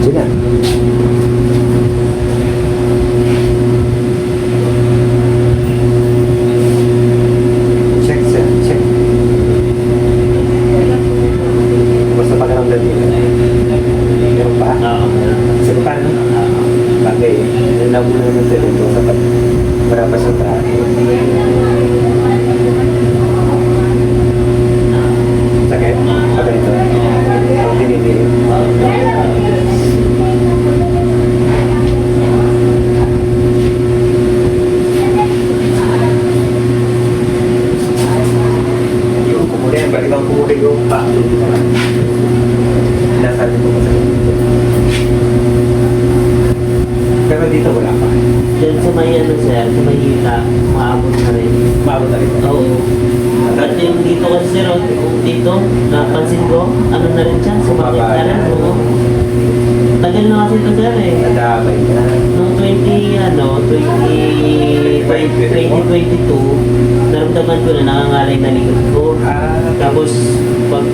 Sila. Check, sir. Check. Basta pagkaramdam nila. Meron pa? Oo, meron. Sige pa, no? Bagay. Nalago na naman sila ito sa marabas sa trahe. Sakit? Pagay ito. Ang dinidiin. Yung kumuli, balik ang kumuli yung pa. Nasabi ko masakit. Pero dito wala pa. Diyan sa may ano sir, sa may hita, maabot na rin. Maabot na rin. Oo. At yung dito kasi sir, dito, napansin ko, ano na rin siya, sumakit na rin. Oo. Tagal na kasi ito sir eh. Nadamay na. Noong 2022, naramdaman ko na nangangalay na likod ko. Tapos, pag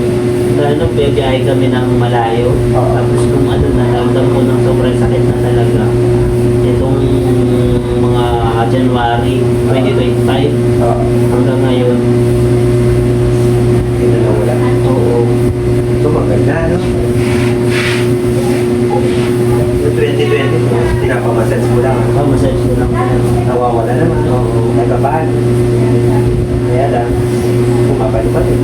biyahe kami ng malayo, tapos kung ano na, naramdam ko ng sobrang sakit na talaga. Itong mga January 2025 hanggang ngayon. Hindi na nawala. Oo. So maganda, no? Yung 2020, pinapamassage mo lang. Massage ko lang. Nawawala naman. Oo. Nagkabaan. Kaya lang, pumapalipat eh.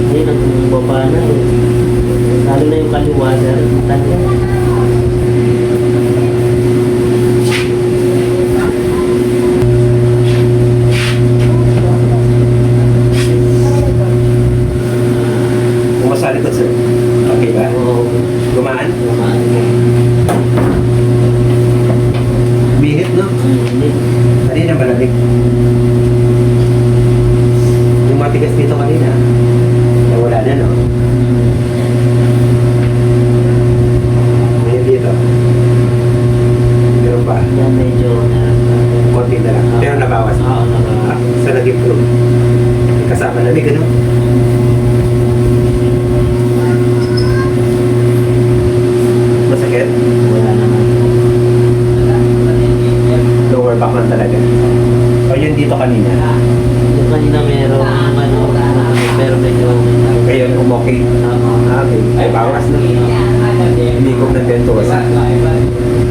Hindi, nagbaba na eh. Lalo na yung kaliwa, sir. Tagal. Pumasali ko, sir. Okay ba? Oo. Gumaan? Gumaan. Bihit, no? Hindi. Kanina malamig. Yung matigas dito kanina, nawala na, no? Ngayon dito. Meron pa. Yan medyo Konti na lang. Pero nabawas. Oo, nabawas. Sa nag-improve. Kasama lamig, ano? Masakit? Wala naman. Lower back lang talaga. O yun dito kanina. Yung kanina meron ano, pero medyo Ngayon, umokay. Okay. Ay, bawas na. Hindi ko na bentosa.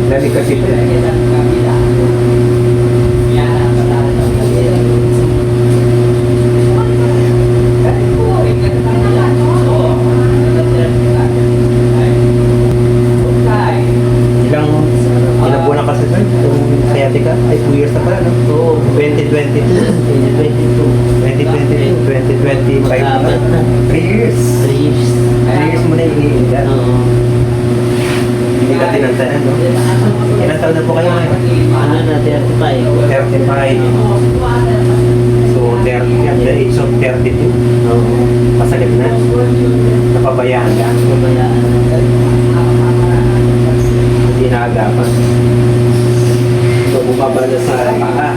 Lamig kasi. Ilang buwan na kasi sir? Yung sciatica? Ay, 2 years na pala, no? Oo. 2022. 2022. 2025 na. Mag-apat na. 3 years. 3 years. 3 years mo na iniinda. Oo. Hindi ka tinantanan, no? Ilang taon na po kayo ngayon? Ano na, 35. 35. So, 30 at the age of 32. Oo. Masakit na. Napabayaan ka. Pabayaan. Hindi naagapan. So, bumaba na sa paa.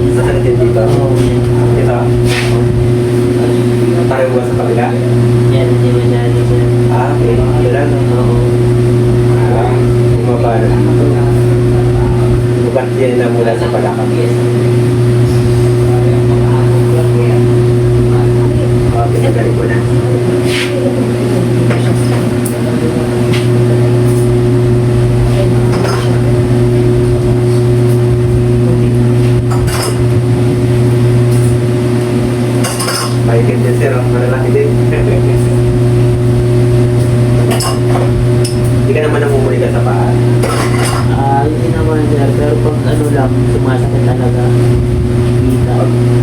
Masakit din dito. Oo. Dito. Pareho ba sa kabila? Yan, hindi mo na siya. Okay. Wala na. Oo. Bumaba na. Bukat yan na mula sa palakang. Pinagaling ko na. Mahikin din sir, malalaki din. Hindi ka naman namumuli ka sa paa. Hindi naman sir, pero pag ano lang, sumasakit talaga. Kita.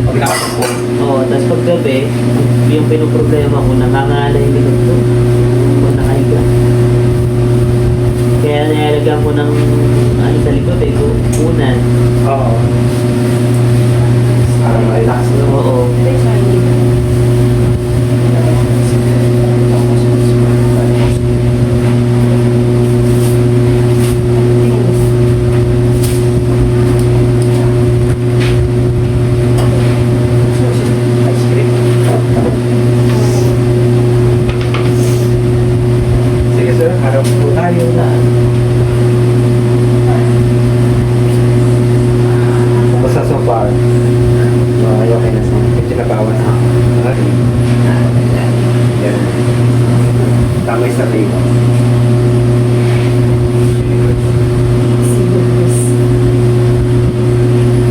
Pag nakapagpo. Oo, tapos pag gabi, yung pinoproblema ko, nangangalay yung likod ko. Kung nakahiga. Kaya nilalagyan ko ng ano sa likod eh, unan. Oo. Para ma-relax na. Oo. Ice cream. may sabi mo.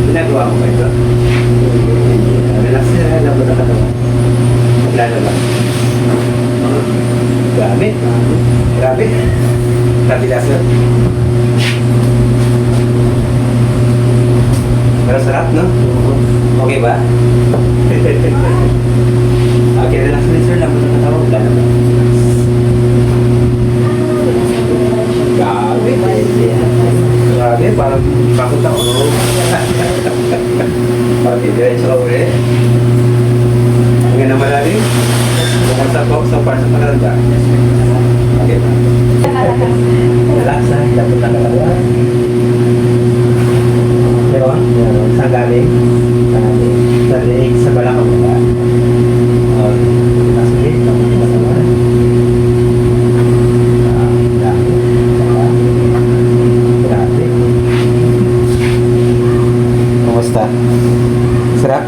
Ginagawa mo ba ito? Relax na, labo na katawan. Maglalaba. Grabe. Grabe. Kabila sir. Pero sarap, no? Okay ba? Okay, relax na sir. Labo na katawan. Maglalaba. Grabe. Grabe, parang bakit ako. Okay, diretso ka ulit. Hanggang na malalim. Bukan sa box, so far sa pakalanda. Okay ba? Relax ha, dapat na talaga. Pero, saan galing? Sa leeg, sa balakang mo ba? Relax ulit, dapat na talaga. Grabe. Kumusta? Sarap?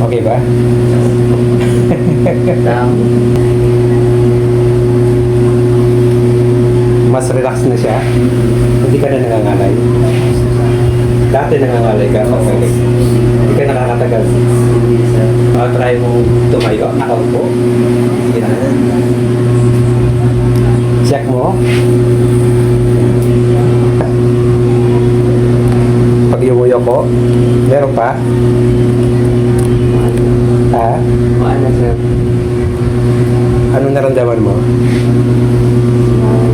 Okay ba? Dami. Mas relax na siya? Hindi ka na nangangalay? Dati nangangalay ka? Okay. Hindi ka nakakatagal? Try mo tumayo, nakaupo. Yan. Check mo. Pag yumuyo ko, meron pa? Ha? Paano sir? Anong naramdaman mo?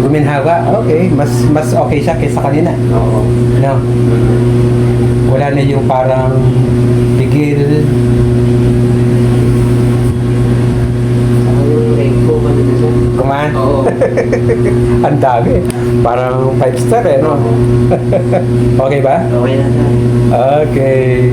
Guminhawa? Okay. Mas okay siya kaysa kanina. Oo. No? Wala na yung parang bigil. Saka yung leg ko, ano na sir? Kumain. Oo. Ang dami. Parang 5 star eh, no? Okay ba? Okay na sir. Okay.